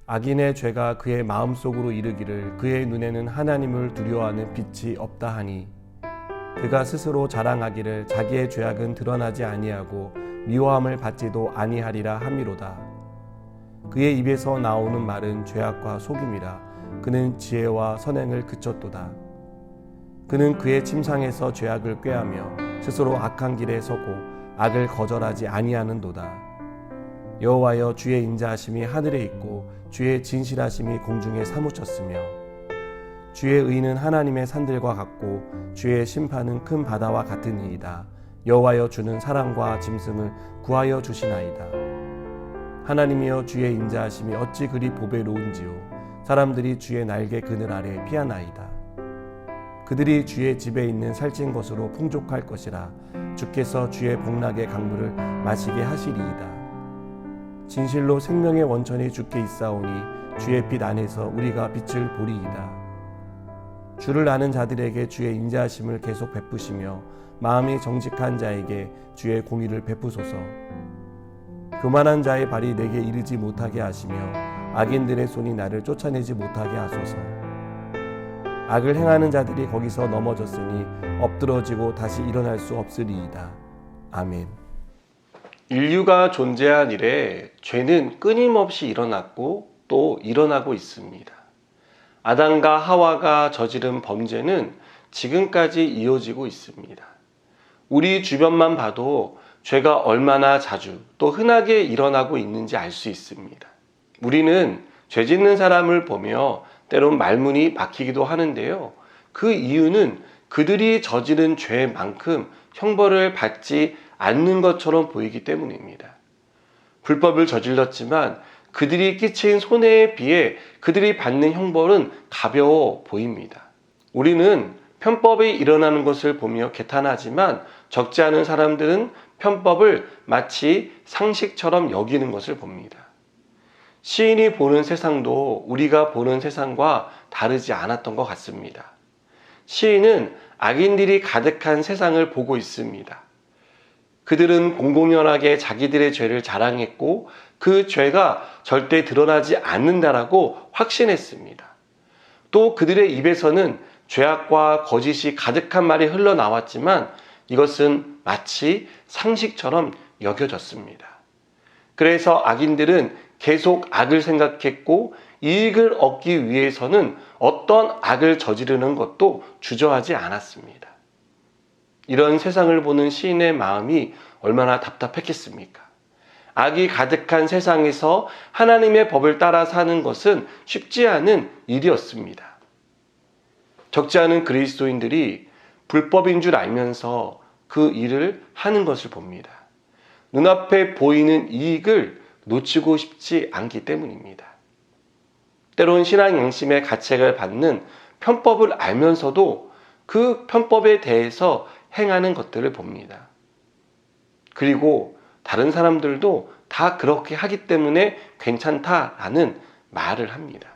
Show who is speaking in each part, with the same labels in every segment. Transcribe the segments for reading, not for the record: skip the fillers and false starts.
Speaker 1: 악인의 죄가 그의 마음속으로 이르기를 그의 눈에는 하나님을 두려워하는 빛이 없다 하니 그가 스스로 자랑하기를 자기의 죄악은 드러나지 아니하고 미워함을 받지도 아니하리라 함이로다. 그의 입에서 나오는 말은 죄악과 속임이라. 그는 지혜와 선행을 그쳤도다. 그는 그의 침상에서 죄악을 꾀하며 스스로 악한 길에 서고 악을 거절하지 아니하는도다. 여호와여, 주의 인자하심이 하늘에 있고 주의 진실하심이 공중에 사무쳤으며 주의 의는 하나님의 산들과 같고 주의 심판은 큰 바다와 같으니이다. 여호와여, 주는 사랑과 짐승을 구하여 주시나이다. 하나님이여, 주의 인자하심이 어찌 그리 보배로운지요. 사람들이 주의 날개 그늘 아래 피하나이다. 그들이 주의 집에 있는 살찐 것으로 풍족할 것이라. 주께서 주의 복락의 강물을 마시게 하시리이다. 진실로 생명의 원천이 주께 있사오니 주의 빛 안에서 우리가 빛을 보리이다. 주를 아는 자들에게 주의 인자하심을 계속 베푸시며 마음이 정직한 자에게 주의 공의를 베푸소서. 교만한 자의 발이 내게 이르지 못하게 하시며 악인들의 손이 나를 쫓아내지 못하게 하소서. 악을 행하는 자들이 거기서 넘어졌으니 엎드러지고 다시 일어날 수 없으리이다. 아멘.
Speaker 2: 인류가 존재한 이래 죄는 끊임없이 일어났고 또 일어나고 있습니다. 아담과 하와가 저지른 범죄는 지금까지 이어지고 있습니다. 우리 주변만 봐도 죄가 얼마나 자주 또 흔하게 일어나고 있는지 알 수 있습니다. 우리는 죄 짓는 사람을 보며 때론 말문이 막히기도 하는데요. 그 이유는 그들이 저지른 죄만큼 형벌을 받지 않는 것처럼 보이기 때문입니다. 불법을 저질렀지만 그들이 끼친 손해에 비해 그들이 받는 형벌은 가벼워 보입니다. 우리는 편법이 일어나는 것을 보며 개탄하지만 적지 않은 사람들은 편법을 마치 상식처럼 여기는 것을 봅니다. 시인이 보는 세상도 우리가 보는 세상과 다르지 않았던 것 같습니다. 시인은 악인들이 가득한 세상을 보고 있습니다. 그들은 공공연하게 자기들의 죄를 자랑했고 그 죄가 절대 드러나지 않는다라고 확신했습니다. 또 그들의 입에서는 죄악과 거짓이 가득한 말이 흘러나왔지만 이것은 마치 상식처럼 여겨졌습니다. 그래서 악인들은 계속 악을 생각했고 이익을 얻기 위해서는 어떤 악을 저지르는 것도 주저하지 않았습니다. 이런 세상을 보는 시인의 마음이 얼마나 답답했겠습니까? 악이 가득한 세상에서 하나님의 법을 따라 사는 것은 쉽지 않은 일이었습니다. 적지 않은 그리스도인들이 불법인 줄 알면서 그 일을 하는 것을 봅니다. 눈앞에 보이는 이익을 놓치고 싶지 않기 때문입니다. 때론 신앙 양심의 가책을 받는 편법을 알면서도 그 편법에 대해서 행하는 것들을 봅니다. 그리고 다른 사람들도 다 그렇게 하기 때문에 괜찮다라는 말을 합니다.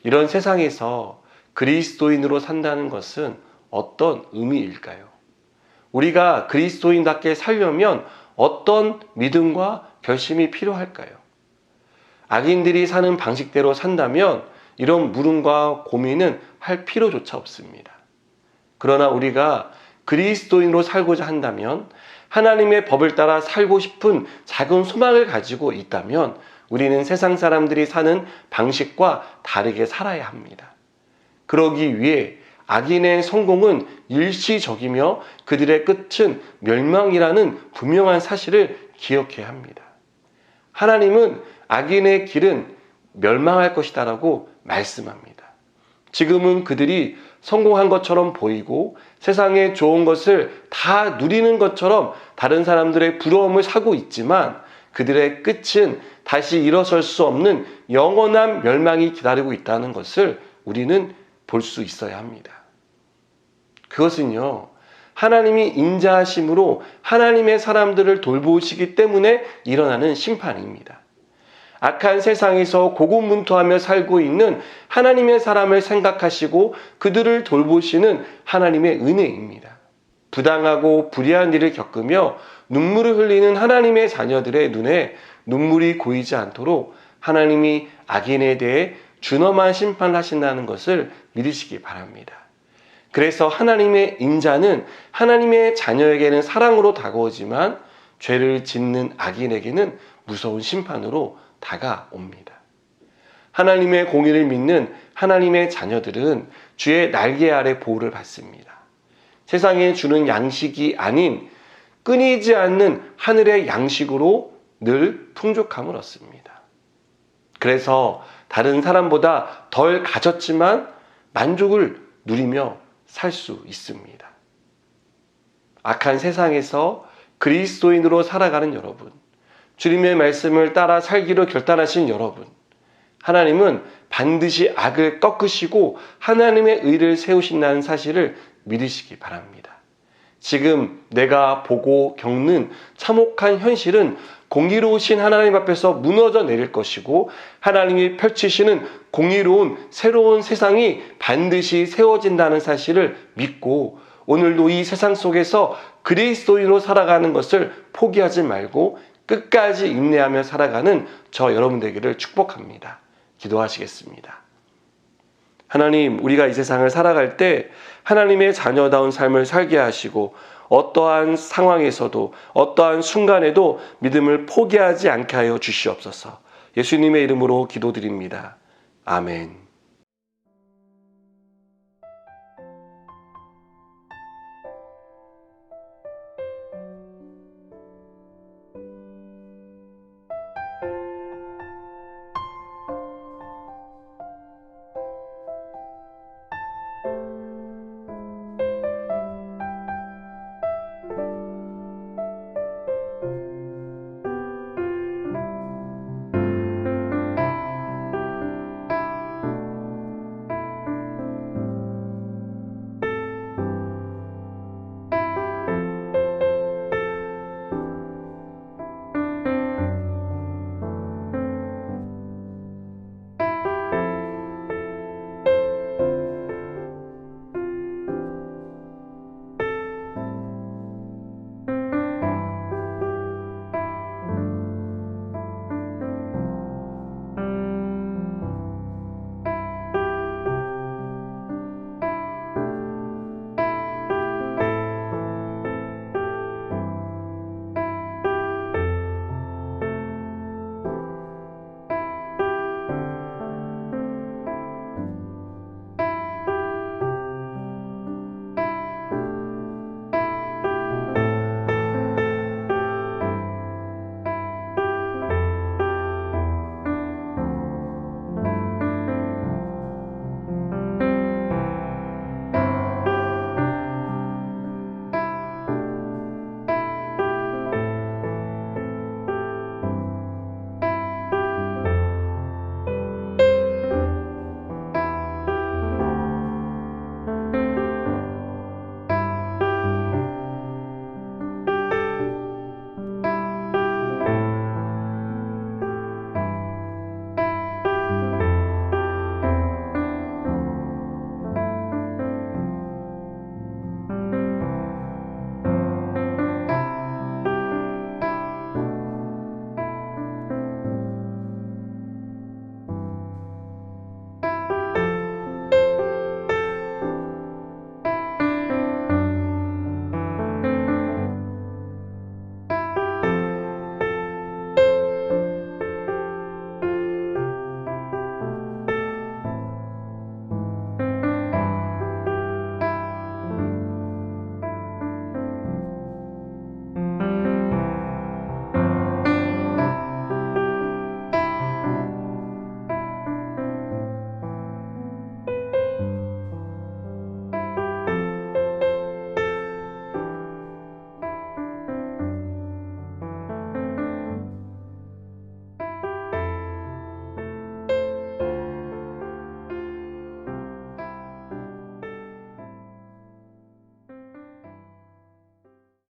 Speaker 2: 이런 세상에서 그리스도인으로 산다는 것은 어떤 의미일까요? 우리가 그리스도인답게 살려면 어떤 믿음과 결심이 필요할까요? 악인들이 사는 방식대로 산다면 이런 물음과 고민은 할 필요조차 없습니다. 그러나 우리가 그리스도인으로 살고자 한다면, 하나님의 법을 따라 살고 싶은 작은 소망을 가지고 있다면 우리는 세상 사람들이 사는 방식과 다르게 살아야 합니다. 그러기 위해 악인의 성공은 일시적이며 그들의 끝은 멸망이라는 분명한 사실을 기억해야 합니다. 하나님은 악인의 길은 멸망할 것이다라고 말씀합니다. 지금은 그들이 성공한 것처럼 보이고 세상에 좋은 것을 다 누리는 것처럼 다른 사람들의 부러움을 사고 있지만 그들의 끝은 다시 일어설 수 없는 영원한 멸망이 기다리고 있다는 것을 우리는 볼 수 있어야 합니다. 그것은요, 하나님이 인자하심으로 하나님의 사람들을 돌보시기 때문에 일어나는 심판입니다. 악한 세상에서 고군분투하며 살고 있는 하나님의 사람을 생각하시고 그들을 돌보시는 하나님의 은혜입니다. 부당하고 불의한 일을 겪으며 눈물을 흘리는 하나님의 자녀들의 눈에 눈물이 고이지 않도록 하나님이 악인에 대해 준엄한 심판하신다는 것을 믿으시기 바랍니다. 그래서 하나님의 인자는 하나님의 자녀에게는 사랑으로 다가오지만 죄를 짓는 악인에게는 무서운 심판으로 다가옵니다. 하나님의 공의를 믿는 하나님의 자녀들은 주의 날개 아래 보호를 받습니다. 세상에 주는 양식이 아닌 끊이지 않는 하늘의 양식으로 늘 풍족함을 얻습니다. 그래서 다른 사람보다 덜 가졌지만 만족을 누리며 살 수 있습니다. 악한 세상에서 그리스도인으로 살아가는 여러분, 주님의 말씀을 따라 살기로 결단하신 여러분, 하나님은 반드시 악을 꺾으시고 하나님의 의를 세우신다는 사실을 믿으시기 바랍니다. 지금 내가 보고 겪는 참혹한 현실은 공의로우신 하나님 앞에서 무너져 내릴 것이고 하나님이 펼치시는 공의로운 새로운 세상이 반드시 세워진다는 사실을 믿고 오늘도 이 세상 속에서 그리스도인으로 살아가는 것을 포기하지 말고 끝까지 인내하며 살아가는 저 여러분 되기를 축복합니다. 기도하시겠습니다. 하나님, 우리가 이 세상을 살아갈 때 하나님의 자녀다운 삶을 살게 하시고 어떠한 상황에서도 어떠한 순간에도 믿음을 포기하지 않게 하여 주시옵소서. 예수님의 이름으로 기도드립니다. 아멘.